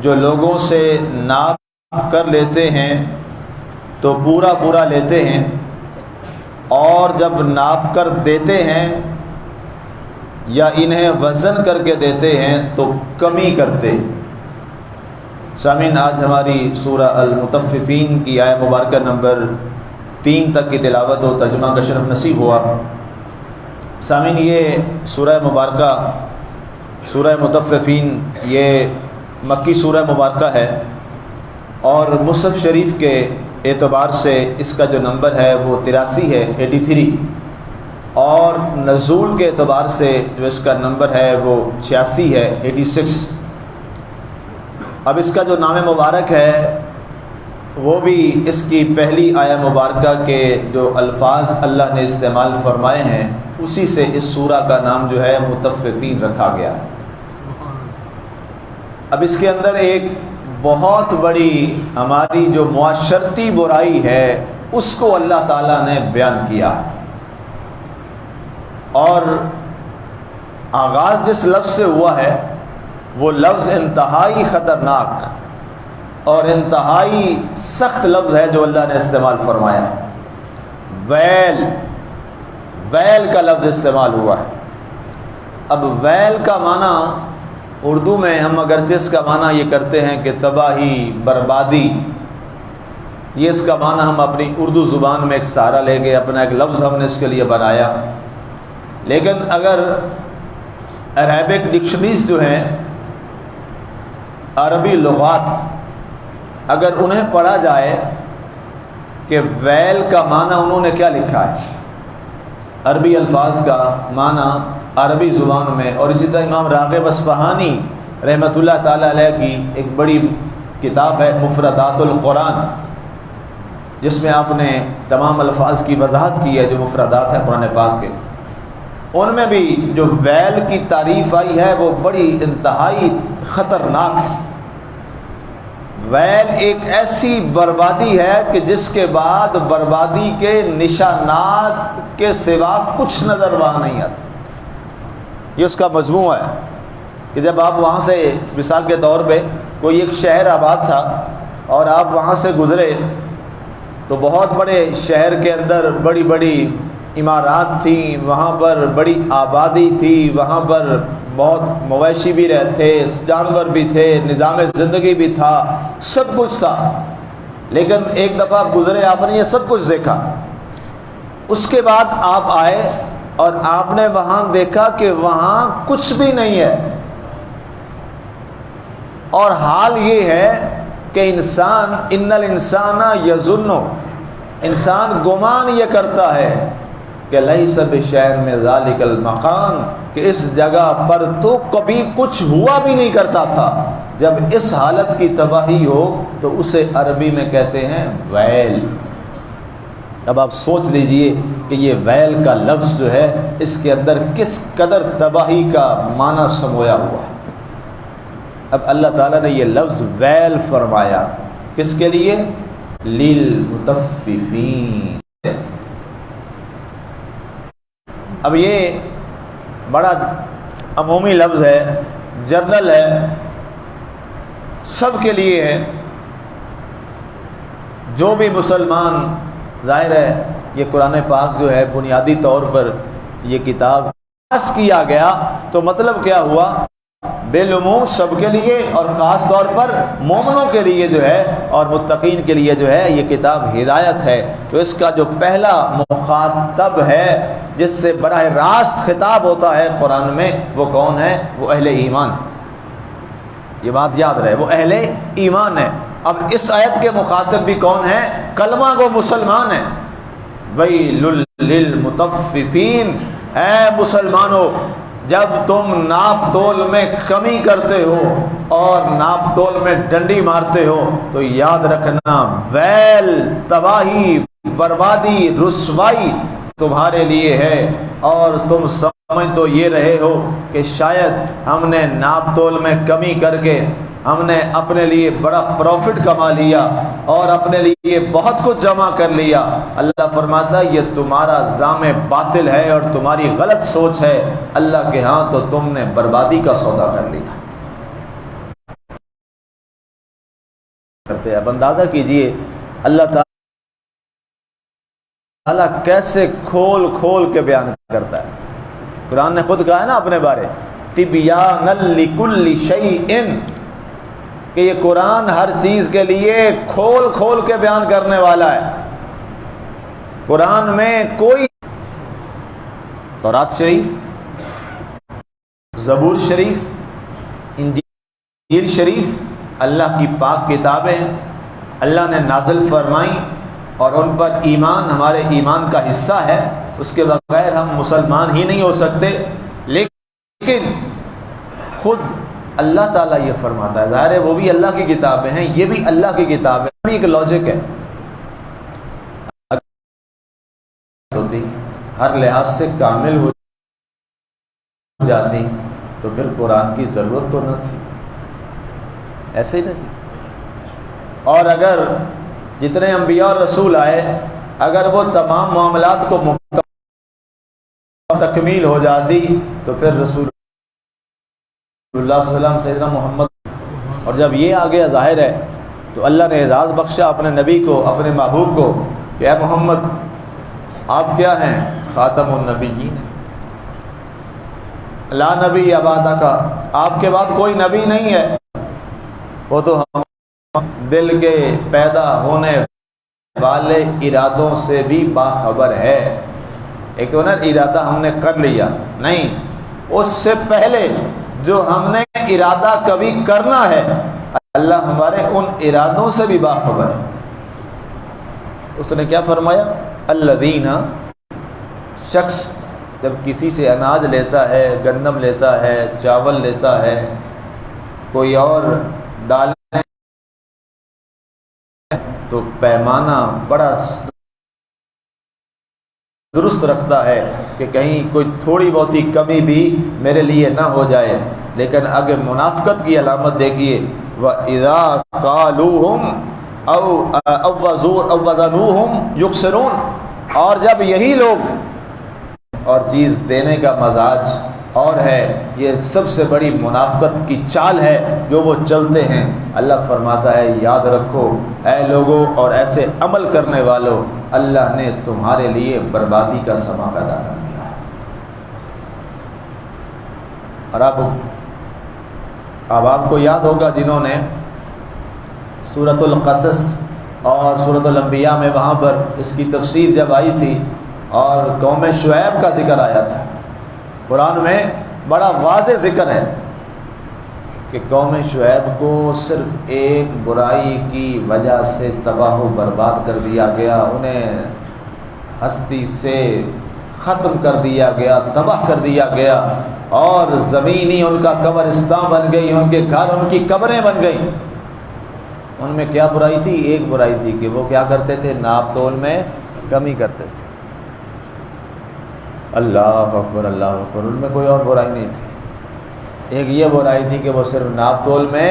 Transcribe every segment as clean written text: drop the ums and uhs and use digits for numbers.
جو لوگوں سے ناپ کر لیتے ہیں تو پورا پورا لیتے ہیں، اور جب ناپ کر دیتے ہیں یا انہیں وزن کر کے دیتے ہیں تو کمی کرتے ہیں۔ سامعین، آج ہماری سورہ المطففین کی آیت مبارکہ نمبر 3 تک کی تلاوت و ترجمہ کا شرف نصیب ہوا۔ سامعین، یہ سورہ مبارکہ سورہ مطففین یہ مکی سورہ مبارکہ ہے، اور مصحف شریف کے اعتبار سے اس کا جو نمبر ہے وہ 83 ہے، 83، اور نزول کے اعتبار سے جو اس کا نمبر ہے وہ 86 ہے، 86۔ اب اس کا جو نام مبارک ہے وہ بھی اس کی پہلی آیہ مبارکہ کے جو الفاظ اللہ نے استعمال فرمائے ہیں اسی سے اس سورہ کا نام جو ہے مطففین رکھا گیا ہے۔ اب اس کے اندر ایک بہت بڑی ہماری جو معاشرتی برائی ہے اس کو اللہ تعالیٰ نے بیان کیا ہے، اور آغاز جس لفظ سے ہوا ہے وہ لفظ انتہائی خطرناک اور انتہائی سخت لفظ ہے جو اللہ نے استعمال فرمایا ہے۔ ویل، ویل کا لفظ استعمال ہوا ہے۔ اب ویل کا معنی اردو میں ہم اگرچہ اس کا معنی یہ کرتے ہیں کہ تباہی، بربادی، یہ اس کا معنی ہم اپنی اردو زبان میں ایک سہارا لے گئے، اپنا ایک لفظ ہم نے اس کے لیے بنایا، لیکن اگر عربک ڈکشنریز جو ہیں، عربی لغات، اگر انہیں پڑھا جائے کہ ویل کا معنی انہوں نے کیا لکھا ہے، عربی الفاظ کا معنی عربی زبان میں، اور اسی طرح امام راغب اصفہانی رحمۃ اللہ تعالی علیہ کی ایک بڑی کتاب ہے مفردات القرآن، جس میں آپ نے تمام الفاظ کی وضاحت کی ہے جو مفردات ہیں قرآن پاک کے، ان میں بھی جو ویل کی تعریف آئی ہے وہ بڑی انتہائی خطرناک ہے۔ ویل ایک ایسی بربادی ہے کہ جس کے بعد بربادی کے نشانات کے سوا کچھ نظر وہاں نہیں آتا۔ یہ اس کا مضمون ہے کہ جب آپ وہاں سے مثال کے طور پہ کوئی ایک شہر آباد تھا اور آپ وہاں سے گزرے تو بہت بڑے شہر کے اندر بڑی بڑی عمارات تھیں، وہاں پر بڑی آبادی تھی، وہاں پر بہت مویشی بھی رہتے، جانور بھی تھے، نظام زندگی بھی تھا، سب کچھ تھا، لیکن ایک دفعہ گزرے آپ نے یہ سب کچھ دیکھا، اس کے بعد آپ آئے اور آپ نے وہاں دیکھا کہ وہاں کچھ بھی نہیں ہے، اور حال یہ ہے کہ انسان ان الانسان یظن، انسان گمان یہ کرتا ہے کہ لیس بشیء من ذلک المکان، کہ اس جگہ پر تو کبھی کچھ ہوا بھی نہیں کرتا تھا۔ جب اس حالت کی تباہی ہو تو اسے عربی میں کہتے ہیں ویل۔ اب آپ سوچ لیجئے کہ یہ ویل کا لفظ جو ہے اس کے اندر کس قدر تباہی کا معنی سمویا ہوا ہے۔ اب اللہ تعالیٰ نے یہ لفظ ویل فرمایا کس کے لیے؟ للمطففین۔ اب یہ بڑا عمومی لفظ ہے، جنرل ہے، سب کے لیے ہے، جو بھی مسلمان، ظاہر ہے یہ قرآن پاک جو ہے بنیادی طور پر یہ کتاب خاص کیا گیا تو مطلب کیا ہوا؟ بالعموم سب کے لیے، اور خاص طور پر مومنوں کے لیے جو ہے اور متقین کے لیے جو ہے یہ کتاب ہدایت ہے۔ تو اس کا جو پہلا مخاطب ہے جس سے براہ راست خطاب ہوتا ہے قرآن میں، وہ کون ہے؟ وہ اہل ایمان ہے۔ یہ بات یاد رہے، وہ اہل ایمان ہے۔ اب اس آیت کے مخاطب بھی کون ہے؟ کلمہ گو مسلمان ہیں۔ ویل للمطففین، اے مسلمانوں، جب تم ناپ تول میں کمی کرتے ہو اور ناپ تول میں ڈنڈی مارتے ہو تو یاد رکھنا ویل، تباہی، بربادی، رسوائی تمہارے لیے ہے، اور تم سمجھ تو یہ رہے ہو کہ شاید ہم نے ناپ تول میں کمی کر کے ہم نے اپنے لیے بڑا پروفٹ کما لیا اور اپنے لیے بہت کچھ جمع کر لیا۔ اللہ فرماتا ہے یہ تمہارا زعم باطل ہے اور تمہاری غلط سوچ ہے، اللہ کے ہاں تو تم نے بربادی کا سودا کر لیا۔ کرتے ہیں۔ اب اندازہ کیجئے اللہ تعالیٰ کیسے کھول کھول کے بیان کرتا ہے۔ قرآن نے خود کہا ہے نا اپنے بارے، تِبْيَانًا لِكُلِّ شَيْءٍ، کہ یہ قرآن ہر چیز کے لیے کھول کھول کے بیان کرنے والا ہے۔ قرآن میں کوئی تورات شریف، زبور شریف، انجیل شریف اللہ کی پاک کتابیں اللہ نے نازل فرمائیں، اور ان پر ایمان ہمارے ایمان کا حصہ ہے، اس کے بغیر ہم مسلمان ہی نہیں ہو سکتے۔ لیکن خود اللہ تعالیٰ یہ فرماتا ہے، ظاہر ہے وہ بھی اللہ کی کتابیں ہیں، یہ بھی اللہ کی کتابیں ہیں، ایک لاجک ہے، ہوتی ہر لحاظ سے کامل ہو جاتی تو پھر قرآن کی ضرورت تو نہ تھی، ایسے ہی نہ تھی۔ اور اگر جتنے انبیاء اور رسول آئے، اگر وہ تمام معاملات کو تکمیل ہو جاتی تو پھر رسول اللہ صلی اللہ علیہ وسلم سیدنا محمد، اور جب یہ آگے ظاہر ہے تو اللہ نے اعزاز بخشا اپنے نبی کو، اپنے محبوب کو کہ اے محمد آپ کیا ہیں؟ خاتم النبیین، لا نبی بعدک، کا آپ کے بعد کوئی نبی نہیں ہے، وہ تو ہم دل کے پیدا ہونے والے ارادوں سے بھی باخبر ہے۔ ایک تو نا ارادہ ہم نے کر لیا، نہیں، اس سے پہلے جو ہم نے ارادہ کبھی کرنا ہے اللہ ہمارے ان ارادوں سے بھی باخبر ہے۔ اس نے کیا فرمایا؟ الذین، شخص جب کسی سے اناج لیتا ہے، گندم لیتا ہے، چاول لیتا ہے، کوئی اور دال تو پیمانہ بڑا درست رکھتا ہے کہ کہیں کوئی تھوڑی بہت ہی کمی بھی میرے لیے نہ ہو جائے۔ لیکن اگر منافقت کی علامت دیکھیے، وَإِذَا قَالُوهُمْ أَوْ وَزَنُوهُمْ يُخْسِرُونَ، اور جب یہی لوگ، اور چیز دینے کا مزاج اور ہے، یہ سب سے بڑی منافقت کی چال ہے جو وہ چلتے ہیں۔ اللہ فرماتا ہے یاد رکھو اے لوگوں اور ایسے عمل کرنے والوں، اللہ نے تمہارے لیے بربادی کا سما پیدا کر دیا ہے۔ اور اب آپ کو یاد ہوگا جنہوں نے سورۃ القصص اور سورۃ الانبیاء میں وہاں پر اس کی تفسیر جب آئی تھی اور قوم شعیب کا ذکر آیا تھا، قرآن میں بڑا واضح ذکر ہے کہ قوم شعیب کو صرف ایک برائی کی وجہ سے تباہ و برباد کر دیا گیا، انہیں ہستی سے ختم کر دیا گیا، تباہ کر دیا گیا، اور زمین ہی ان کا قبرستان بن گئی، ان کے گھر ان کی قبریں بن گئیں۔ ان میں کیا برائی تھی؟ ایک برائی تھی کہ وہ کیا کرتے تھے؟ ناپ تول میں کمی کرتے تھے۔ اللہ اکبر، اللہ اکبر، ان میں کوئی اور برائی نہیں تھی۔ ایک یہ برائی تھی کہ وہ صرف ناپ تول میں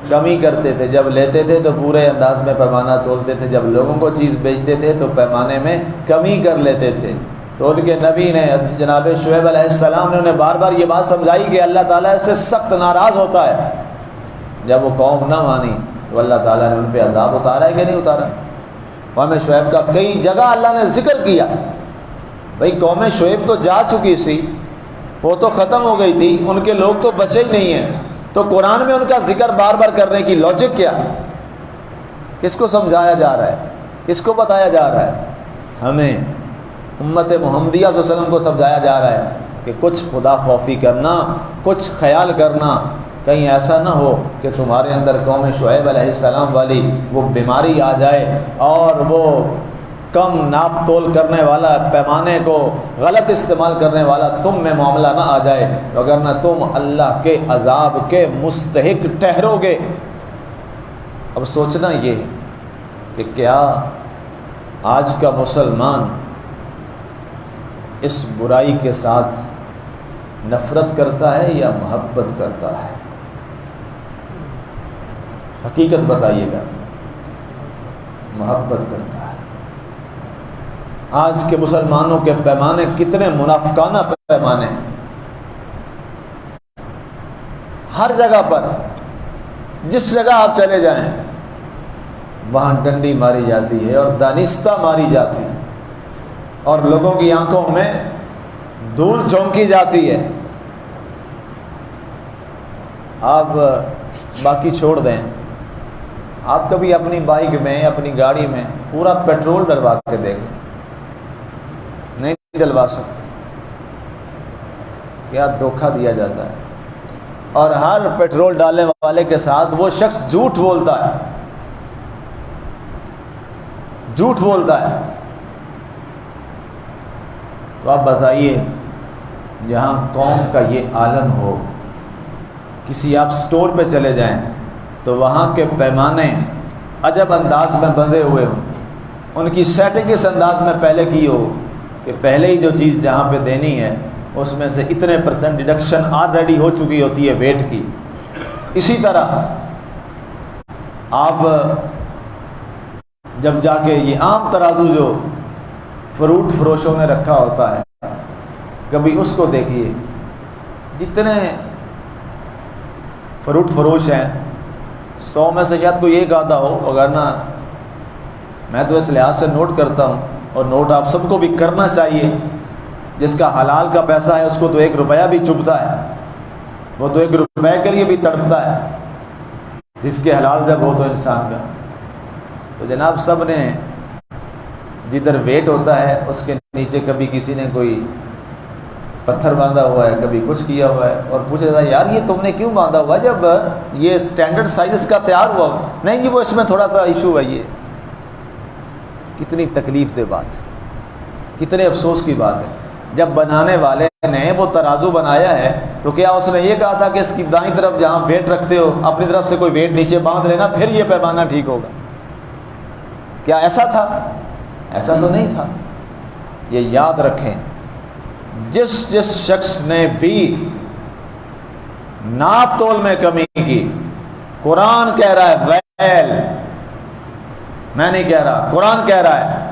کمی کرتے تھے، جب لیتے تھے تو پورے انداز میں پیمانہ تولتے تھے، جب لوگوں کو چیز بیچتے تھے تو پیمانے میں کمی کر لیتے تھے۔ تو ان کے نبی نے، جناب شعیب علیہ السلام نے انہیں بار بار یہ بات سمجھائی کہ اللہ تعالیٰ سے سخت ناراض ہوتا ہے۔ جب وہ قوم نہ مانی تو اللہ تعالیٰ نے ان پہ عذاب اتارا ہے کہ نہیں اتارا؟ قوم شعیب کا کئی جگہ اللہ نے ذکر کیا۔ بھئی قوم شعیب تو جا چکی سی، وہ تو ختم ہو گئی تھی، ان کے لوگ تو بچے ہی نہیں ہیں، تو قرآن میں ان کا ذکر بار بار کرنے کی لاجک کیا؟ کس کو سمجھایا جا رہا ہے؟ کس کو بتایا جا رہا ہے؟ ہمیں امت محمدیہ صلی اللہ علیہ وسلم کو سمجھایا جا رہا ہے کہ کچھ خدا خوفی کرنا، کچھ خیال کرنا، کہیں ایسا نہ ہو کہ تمہارے اندر قوم شعیب علیہ السلام والی وہ بیماری آ جائے اور وہ کم ناپ تول کرنے والا، پیمانے کو غلط استعمال کرنے والا تم میں معاملہ نہ آ جائے، وگرنہ تم اللہ کے عذاب کے مستحق ٹھہرو گے۔ اب سوچنا یہ ہے کہ کیا آج کا مسلمان اس برائی کے ساتھ نفرت کرتا ہے یا محبت کرتا ہے؟ حقیقت بتائیے گا۔ محبت کرتا ہے۔ آج کے مسلمانوں کے پیمانے کتنے منافقانہ پیمانے ہیں۔ ہر جگہ پر، جس جگہ آپ چلے جائیں، وہاں ڈنڈی ماری جاتی ہے اور دانستہ ماری جاتی ہے اور لوگوں کی آنکھوں میں دھول جھونکی جاتی ہے۔ آپ باقی چھوڑ دیں، آپ کبھی اپنی بائک میں اپنی گاڑی میں پورا پیٹرول ڈلوا کے دیکھ لیں، نہیں ڈلوا سکتے، کیا دھوکہ دیا جاتا ہے۔ اور ہر پیٹرول ڈالنے والے کے ساتھ وہ شخص جھوٹ بولتا ہے، جھوٹ بولتا ہے۔ تو آپ بتائیے، جہاں قوم کا یہ عالم ہو، کسی آپ سٹور پہ چلے جائیں تو وہاں کے پیمانے عجب انداز میں بندھے ہوئے ہوں، ان کی سیٹنگ اس انداز میں پہلے کی ہو کہ پہلے ہی جو چیز جہاں پہ دینی ہے اس میں سے اتنے % ڈیڈکشن آلریڈی ہو چکی ہوتی ہے ویٹ کی۔ اسی طرح آپ جب جا کے یہ عام ترازو جو فروٹ فروشوں نے رکھا ہوتا ہے، کبھی اس کو دیکھیے، جتنے فروٹ فروش ہیں 100 میں سے شاید کوئی ایک آدھا ہو، وگرنہ میں تو اس لحاظ سے نوٹ کرتا ہوں، اور نوٹ آپ سب کو بھی کرنا چاہیے، جس کا حلال کا پیسہ ہے اس کو تو 1 روپیہ بھی چبھتا ہے، وہ تو 1 روپے کے لیے بھی تڑپتا ہے، جس کے حلال جب ہو تو انسان کا۔ تو جناب سب نے جدھر ویٹ ہوتا ہے اس کے نیچے کبھی کسی نے کوئی پتھر باندھا ہوا ہے، کبھی کچھ کیا ہوا ہے، اور پوچھا جاتا ہے یار یہ تم نے کیوں باندھا ہوا جب یہ سٹینڈرڈ سائز کا تیار ہوا؟ نہیں جی وہ اس میں تھوڑا سا ایشو ہے۔ یہ کتنی تکلیف دہ بات ہے، کتنے افسوس کی بات ہے۔ جب بنانے والے نے وہ ترازو بنایا ہے تو کیا اس نے یہ کہا تھا کہ اس کی دائیں طرف جہاں ویٹ رکھتے ہو اپنی طرف سے کوئی ویٹ نیچے باندھ لینا پھر یہ پیمانہ ٹھیک ہوگا؟ کیا ایسا تھا؟ ایسا تو نہیں تھا۔ یہ یاد رکھیں، جس شخص نے بھی ناپ تول میں کمی کی، قرآن کہہ رہا ہے ویل، میں نہیں کہہ رہا، قرآن کہہ رہا ہے،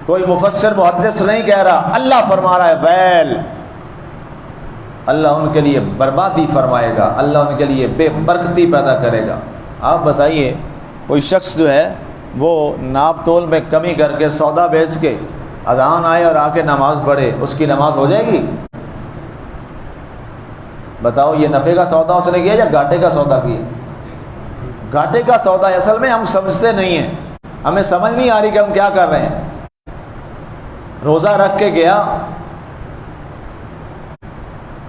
کوئی مفسر محدث نہیں کہہ رہا، اللہ فرما رہا ہے ویل، اللہ ان کے لیے بربادی فرمائے گا، اللہ ان کے لیے بے برکتی پیدا کرے گا۔ آپ بتائیے، کوئی شخص جو ہے وہ ناپ تول میں کمی کر کے سودا بیچ کے اذان آئے اور آ کے نماز پڑھے، اس کی نماز ہو جائے گی؟ بتاؤ، یہ نفع کا سودا اس نے کیا یا گھاٹے کا سودا کیا؟ گھاٹے کا سودا ہے۔ اصل میں ہم سمجھتے نہیں ہیں، ہمیں سمجھ نہیں آ رہی کہ ہم کیا کر رہے ہیں۔ روزہ رکھ کے گیا،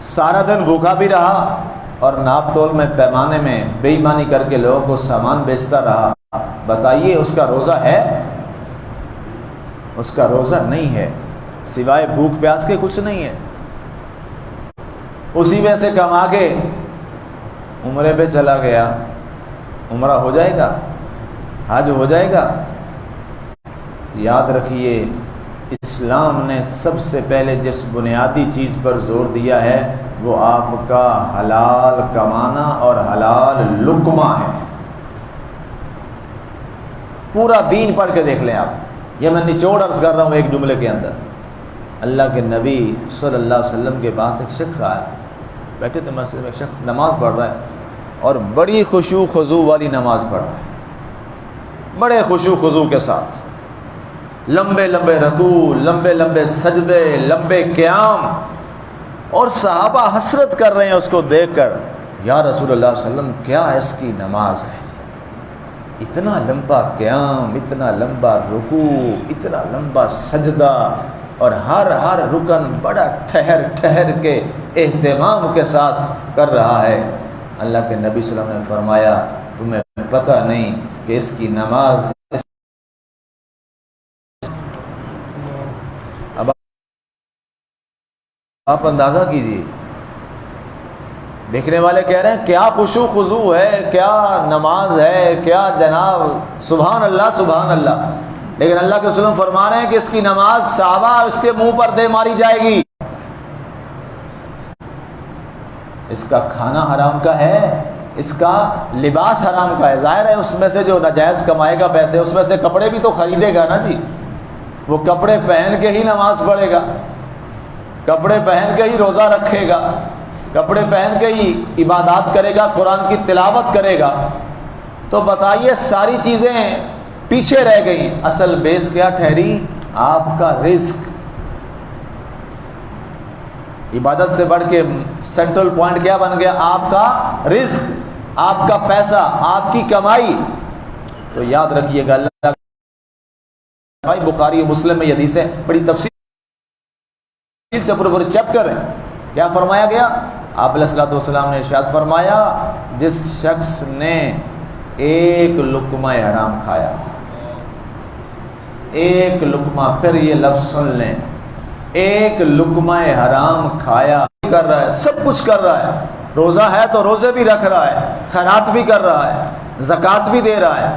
سارا دن بھوکا بھی رہا اور ناپ تول میں پیمانے میں بے ایمانی کر کے لوگوں کو سامان بیچتا رہا، بتائیے اس کا روزہ ہے؟ اس کا روزہ نہیں ہے، سوائے بھوک پیاس کے کچھ نہیں ہے۔ اسی میں سے کما کے عمرے پہ چلا گیا، عمرہ ہو جائے گا؟ حج ہو جائے گا؟ یاد رکھیے، اسلام نے سب سے پہلے جس بنیادی چیز پر زور دیا ہے وہ آپ کا حلال کمانا اور حلال لقمہ ہے۔ پورا دین پڑھ کے دیکھ لیں آپ، یہ میں نچوڑ عرض کر رہا ہوں ایک جملے کے اندر۔ اللہ کے نبی صلی اللہ علیہ وسلم کے پاس ایک شخص آیا، بیٹھے تھے مسجد میں، ایک شخص نماز پڑھ رہا ہے اور بڑی خشوع خضوع والی نماز پڑھ رہا ہے، بڑے خشوع خضوع کے ساتھ، لمبے لمبے رکوع، لمبے لمبے سجدے، لمبے قیام، اور صحابہ حسرت کر رہے ہیں اس کو دیکھ کر، یا رسول اللہ صلی اللہ علیہ وسلم کیا اس کی نماز ہے، اتنا لمبا قیام، اتنا لمبا رکوع، اتنا لمبا سجدہ، اور ہر رکن بڑا ٹھہر ٹھہر کے اہتمام کے ساتھ کر رہا ہے۔ اللہ کے نبی صلی اللہ علیہ وسلم نے فرمایا، تمہیں پتہ نہیں کہ اس کی نماز، اب آپ اندازہ کیجیے، دیکھنے والے کہہ رہے ہیں کیا خشوع خضوع ہے، کیا نماز ہے، کیا جناب، سبحان اللہ سبحان اللہ، لیکن اللہ کے رسول فرما رہے ہیں کہ اس کی نماز صحابہ اس کے منہ پر دے ماری جائے گی۔ اس کا کھانا حرام کا ہے، اس کا لباس حرام کا ہے، ظاہر ہے اس میں سے جو ناجائز کمائے گا پیسے، اس میں سے کپڑے بھی تو خریدے گا نا جی، وہ کپڑے پہن کے ہی نماز پڑھے گا، کپڑے پہن کے ہی روزہ رکھے گا، کپڑے پہن کے ہی عبادات کرے گا، قرآن کی تلاوت کرے گا۔ تو بتائیے، ساری چیزیں پیچھے رہ گئی. اصل بیس کیا ٹھہری؟ آپ کا رزق. عبادت سے بڑھ کے سینٹرل پوائنٹ کیا بن گیا؟ آپ کا رزق، آپ کا پیسہ، آپ کی کمائی. تو یاد رکھیے گا اللہ بھائی، بخاری و مسلم میں یہ حدیث ہے، بڑی تفصیل سے پورے چیپٹر ہے. کیا فرمایا گیا؟ آپ علیہ الصلوۃ والسلام نے ارشاد فرمایا، جس شخص نے ایک لقمہ حرام کھایا، ایک لقمہ، پھر یہ لفظ سن لیں، ایک لقمہ حرام کھایا، کر رہا ہے، سب کچھ کر رہا ہے، روزہ ہے تو روزے بھی رکھ رہا ہے، خیرات بھی کر رہا ہے، زکوٰۃ بھی دے رہا ہے،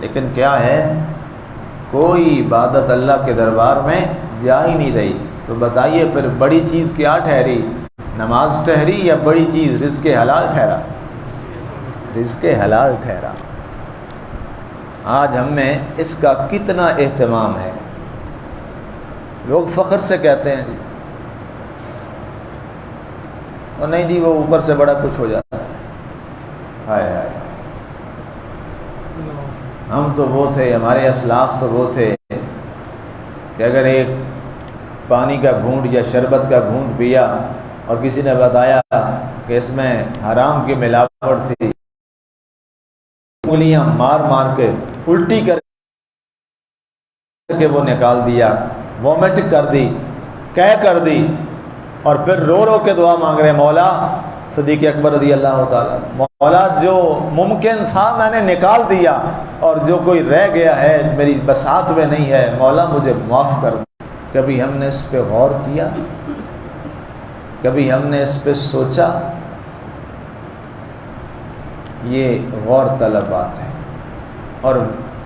لیکن کیا ہے؟ کوئی عبادت اللہ کے دربار میں جا ہی نہیں رہی. تو بتائیے پھر بڑی چیز کیا ٹھہری؟ نماز ٹھہری یا بڑی چیز رزق حلال ٹھہرا؟ رزق حلال ٹھہرا. آج ہم میں اس کا کتنا اہتمام ہے. لوگ فخر سے کہتے ہیں اور نہیں جی وہ اوپر سے بڑا کچھ ہو جاتا ہے. ہائے ہائے، ہم تو وہ تھے، ہمارے اسلاف تو وہ تھے کہ اگر ایک پانی کا گھونٹ یا شربت کا گھونٹ پیا اور کسی نے بتایا کہ اس میں حرام کی ملاوٹ تھی، انگلیاں مار مار کے الٹی کر کے وہ نکال دیا، وومٹ کر دی، کر دی، اور پھر رو رو کے دعا مانگ رہے، مولا، صدیق اکبر رضی اللہ تعالیٰ، مولا جو ممکن تھا میں نے نکال دیا، اور جو کوئی رہ گیا ہے میری بساط میں نہیں ہے، مولا مجھے معاف کر دو. کبھی ہم نے اس پہ غور کیا؟ کبھی ہم نے اس پہ سوچا؟ یہ غور طلب بات ہے. اور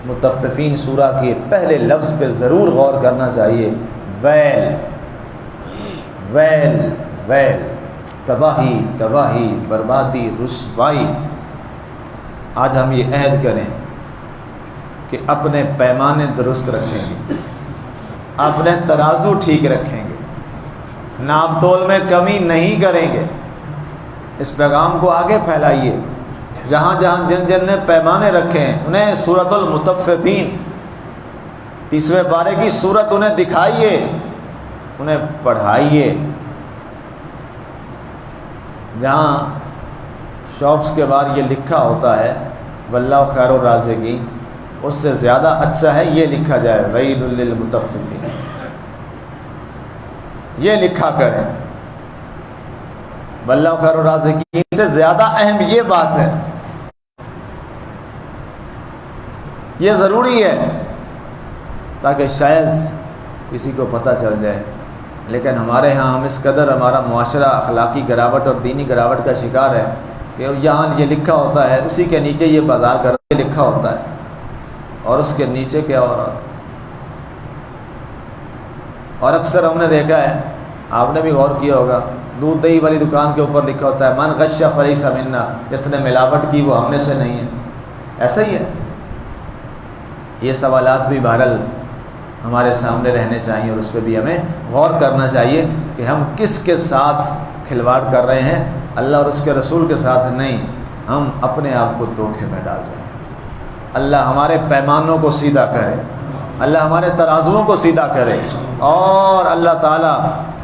مطففین سورہ کے پہلے لفظ پہ ضرور غور کرنا چاہیے، ویل ویل ویل، تباہی تباہی، بربادی، رسوائی. آج ہم یہ عہد کریں کہ اپنے پیمانے درست رکھیں گے، اپنے ترازو ٹھیک رکھیں گے، ناپ تول میں کمی نہیں کریں گے. اس پیغام کو آگے پھیلائیے. جہاں جہاں جن جن نے پیمانے رکھے ہیں انہیں سورۃ المطففین 30ویں پارے کی سورت انہیں دکھائیے، انہیں پڑھائیے. جہاں شاپس کے بعد یہ لکھا ہوتا ہے واللہ خیر الرازقین، اس سے زیادہ اچھا ہے یہ لکھا جائے ویل للمطففین، یہ لکھا کریں. واللہ خیر الرازقین سے زیادہ اہم یہ بات ہے، یہ ضروری ہے تاکہ شاید کسی کو پتہ چل جائے. لیکن ہمارے ہاں ہم اس قدر، ہمارا معاشرہ اخلاقی گراوٹ اور دینی گراوٹ کا شکار ہے کہ یہاں یہ لکھا ہوتا ہے، اسی کے نیچے یہ بازار کر کے لکھا ہوتا ہے، اور اس کے نیچے کیا ہو رہا تھا. اور اکثر ہم نے دیکھا ہے، آپ نے بھی غور کیا ہوگا، دودھ دہی والی دکان کے اوپر لکھا ہوتا ہے من غش فلیس منا، جس نے ملاوٹ کی وہ ہم میں سے نہیں ہے. ایسا ہی ہے. یہ سوالات بھی بہرحال ہمارے سامنے رہنے چاہیے، اور اس پہ بھی ہمیں غور کرنا چاہیے کہ ہم کس کے ساتھ کھلواڑ کر رہے ہیں. اللہ اور اس کے رسول کے ساتھ نہیں، ہم اپنے آپ کو دھوکے میں ڈال رہے ہیں. اللہ ہمارے پیمانوں کو سیدھا کرے، اللہ ہمارے ترازوؤں کو سیدھا کرے، اور اللہ تعالی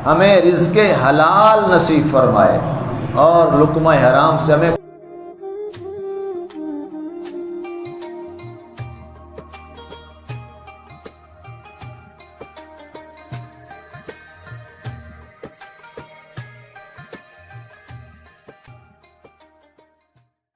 ہمیں رزق حلال نصیب فرمائے، اور لقمہ حرام سے ہمیں